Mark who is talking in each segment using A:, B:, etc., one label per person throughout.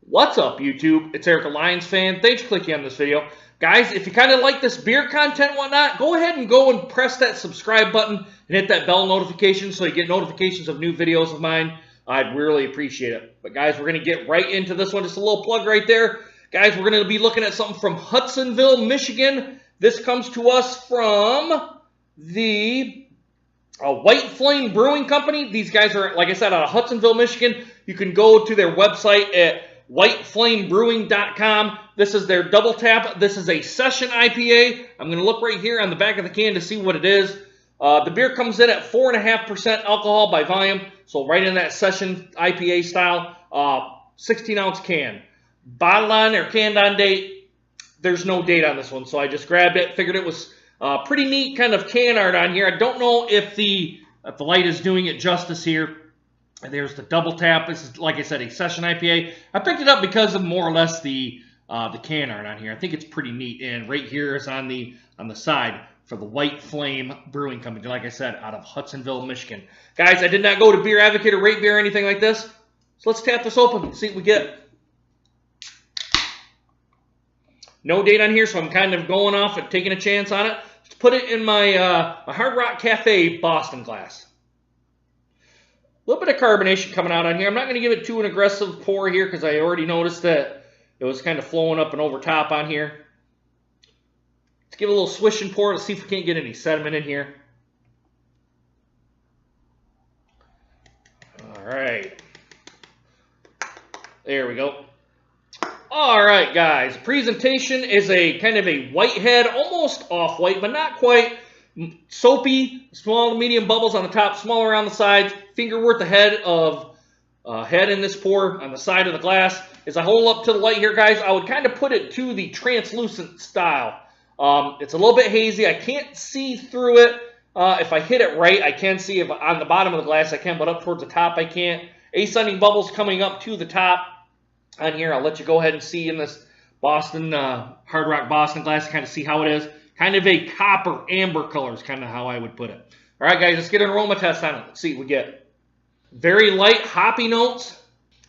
A: What's up, YouTube? It's Eric, a Lions fan. Thanks for clicking on this video. Guys, if you kind of like this beer content and whatnot, go ahead and press that subscribe button and hit that bell notification so you get notifications of new videos of mine. I'd really appreciate it. But guys, we're going to get right into this one. Just a little plug right there. Guys, we're going to be looking at something from Hudsonville, Michigan. This comes to us from the White Flame Brewing Company. These guys are, like I said, out of Hudsonville, Michigan. You can go to their website at whiteflamebrewing.com. This is their double tap. This is a session IPA. I'm going to look right here on the back of the can to see what it is. The beer comes in at 4.5% alcohol by volume, so right in that session IPA style. 16-ounce can. Bottle on or canned on date, there's no date on this one, so I just grabbed it. Figured it was pretty neat kind of can art on here. I don't know if the light is doing it justice here. And there's the double tap. This is, like I said, a session IPA. I picked it up because of more or less the can art on here. I think it's pretty neat. And right here is on the side for the White Flame Brewing Company. Like I said, out of Hudsonville, Michigan. Guys, I did not go to Beer Advocate or Rate Beer or anything like this. So let's tap this open and see what we get. No date on here, so I'm kind of going off and taking a chance on it. Let's put it in my Hard Rock Cafe Boston glass. A little bit of carbonation coming out on here. I'm not going to give it too an aggressive pour here because I already noticed that it was kind of flowing up and over top on here. Let's give it a little swish and pour. Let's see if we can't get any sediment in here. All right. There we go. All right, guys. The presentation is a kind of a white head, almost off-white, but not quite. Soapy, small to medium bubbles on the top, smaller around the sides. Finger worth of head in this pour on the side of the glass. As I hold up to the light here, guys, I would kind of put it to the translucent style. It's a little bit hazy. I can't see through it. If I hit it right, I can see if on the bottom of the glass I can, but up towards the top I can't. Ascending bubbles coming up to the top on here. I'll let you go ahead and see in this Boston, Hard Rock Boston glass to kind of see how it is. Kind of a copper amber color is kind of how I would put it. All right, guys, let's get an aroma test on it. Let's see what we get. Very light hoppy notes.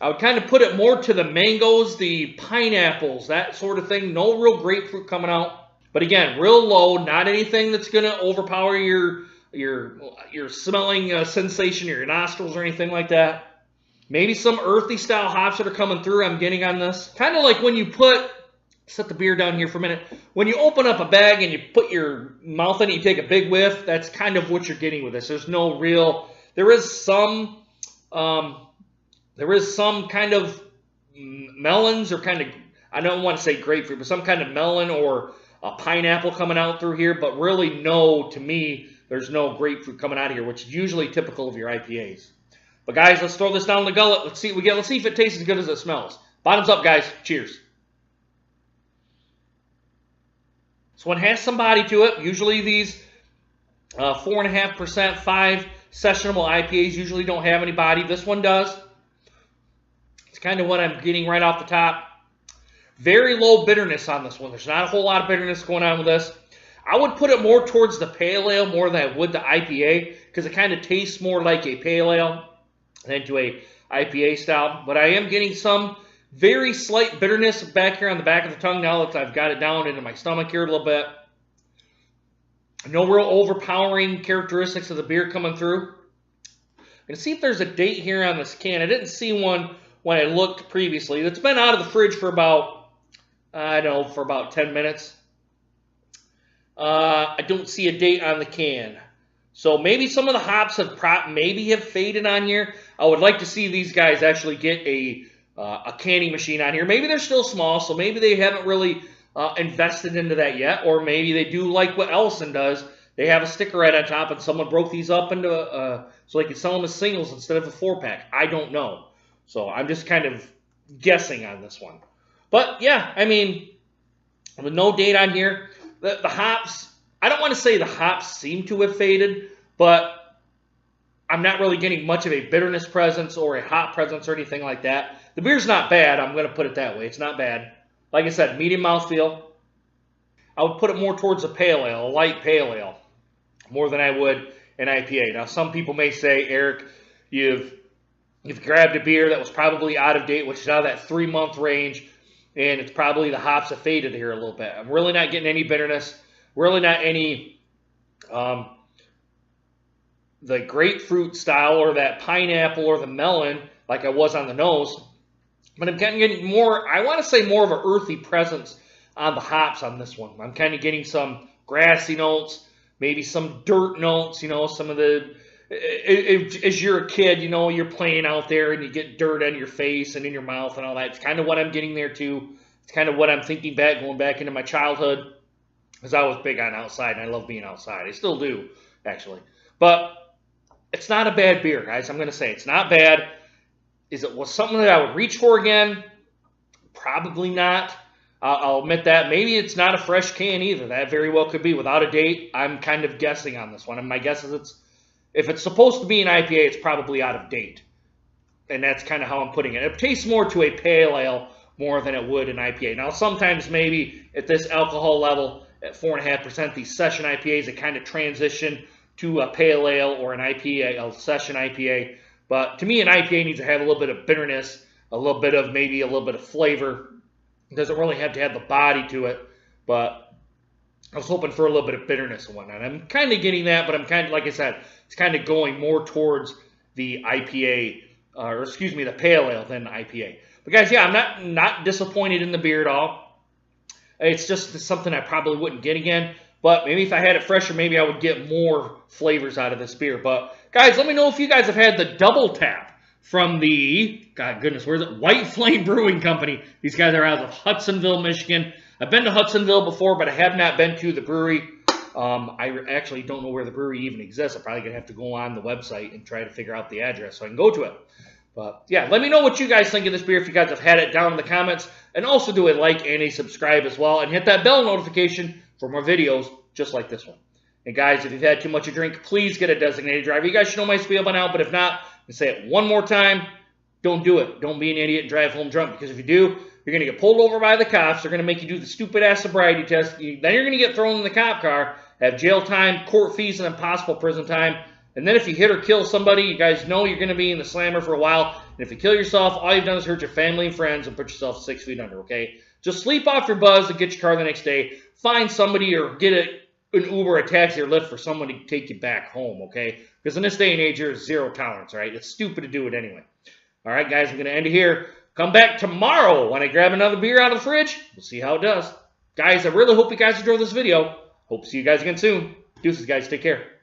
A: I would kind of put it more to the mangoes, the pineapples, that sort of thing. No real grapefruit coming out. But again, real low, not anything that's going to overpower your smelling sensation or your nostrils or anything like that. Maybe some earthy style hops that are coming through I'm getting on this. Kind of like when you set the beer down here for a minute. When you open up a bag and you put your mouth in it, you take a big whiff, that's kind of what you're getting with this. There's no real, there is some kind of melons or kind of, I don't want to say grapefruit, but some kind of melon or a pineapple coming out through here, but really no, to me, there's no grapefruit coming out of here, which is usually typical of your IPAs. But guys, let's throw this down the gullet. Let's see what we get. Let's see if it tastes as good as it smells. Bottoms up, guys. Cheers. This one has some body to it. Usually these 4.5%, 5 sessionable IPAs usually don't have any body. This one does. It's kind of what I'm getting right off the top. Very low bitterness on this one. There's not a whole lot of bitterness going on with this. I would put it more towards the pale ale more than I would the IPA because it kind of tastes more like a pale ale than to a IPA style. But I am getting some very slight bitterness back here on the back of the tongue now that I've got it down into my stomach here a little bit. No real overpowering characteristics of the beer coming through. I'm going to see if there's a date here on this can. I didn't see one when I looked previously. It's been out of the fridge for about, I don't know, for about 10 minutes. I don't see a date on the can. So maybe some of the hops have faded on here. I would like to see these guys actually get a canning machine on here. Maybe they're still small, so maybe they haven't really invested into that yet. Or maybe they do like what Ellison does. They have a sticker right on top, and someone broke these up into so they can sell them as singles instead of a 4-pack. I don't know. So I'm just kind of guessing on this one. But yeah, I mean, with no date on here, the hops, I don't want to say the hops seem to have faded, but I'm not really getting much of a bitterness presence or a hop presence or anything like that. The beer's not bad. I'm going to put it that way. It's not bad. Like I said, medium mouthfeel. I would put it more towards a pale ale, a light pale ale, more than I would an IPA. Now, some people may say, Eric, you've you've grabbed a beer that was probably out of date, which is out of that 3-month range, and it's probably the hops have faded here a little bit. I'm really not getting any bitterness, really not any the grapefruit style or that pineapple or the melon like I was on the nose. But I'm kind of getting more, I want to say more of an earthy presence on the hops on this one. I'm kind of getting some grassy notes, maybe some dirt notes, some of the, as you're a kid, you're playing out there and you get dirt on your face and in your mouth and all that. It's kind of what I'm getting there too. It's kind of what I'm thinking back, going back into my childhood, because I was big on outside and I love being outside. I still do, actually. But it's not a bad beer, guys. I'm going to say it's not bad. Is it was something that I would reach for again? Probably not. I'll admit that. Maybe it's not a fresh can either. That very well could be. Without a date, I'm kind of guessing on this one. And my guess is if it's supposed to be an IPA, it's probably out of date. And that's kind of how I'm putting it. It tastes more to a pale ale more than it would an IPA. Now, sometimes maybe at this alcohol level, at 4.5%, these session IPAs, they kind of transition to a pale ale or an IPA, a session IPA. But to me, an IPA needs to have a little bit of bitterness, a little bit of maybe a little bit of flavor. It doesn't really have to have the body to it, but I was hoping for a little bit of bitterness and whatnot. I'm kind of getting that, but I'm kind of, like I said, it's kind of going more towards the IPA, or excuse me, the pale ale than the IPA. But guys, yeah, I'm not disappointed in the beer at all. It's just something I probably wouldn't get again. But maybe if I had it fresher, maybe I would get more flavors out of this beer. But guys, let me know if you guys have had the double tap from the, God goodness, where is it? White Flame Brewing Company. These guys are out of Hudsonville, Michigan. I've been to Hudsonville before, but I have not been to the brewery. I actually don't know where the brewery even exists. I'm probably going to have to go on the website and try to figure out the address so I can go to it. But yeah, let me know what you guys think of this beer if you guys have had it down in the comments. And also do a like and a subscribe as well. And hit that bell notification for more videos just like this one. And guys, if you've had too much to drink, please get a designated driver. You guys should know my spiel by now, but if not, I'll say it one more time. Don't do it. Don't be an idiot and drive home drunk, because if you do, you're going to get pulled over by the cops. They're going to make you do the stupid-ass sobriety test. Then you're going to get thrown in the cop car, have jail time, court fees, and then possible prison time. And then if you hit or kill somebody, you guys know you're going to be in the slammer for a while. And if you kill yourself, all you've done is hurt your family and friends and put yourself 6 feet under, okay? Just sleep off your buzz and get your car the next day. Find somebody or get an Uber, a taxi, or Lyft for someone to take you back home, okay? Because in this day and age, there's zero tolerance, all right? It's stupid to do it anyway. All right, guys, I'm going to end it here. Come back tomorrow when I grab another beer out of the fridge. We'll see how it does. Guys, I really hope you guys enjoyed this video. Hope to see you guys again soon. Deuces, guys. Take care.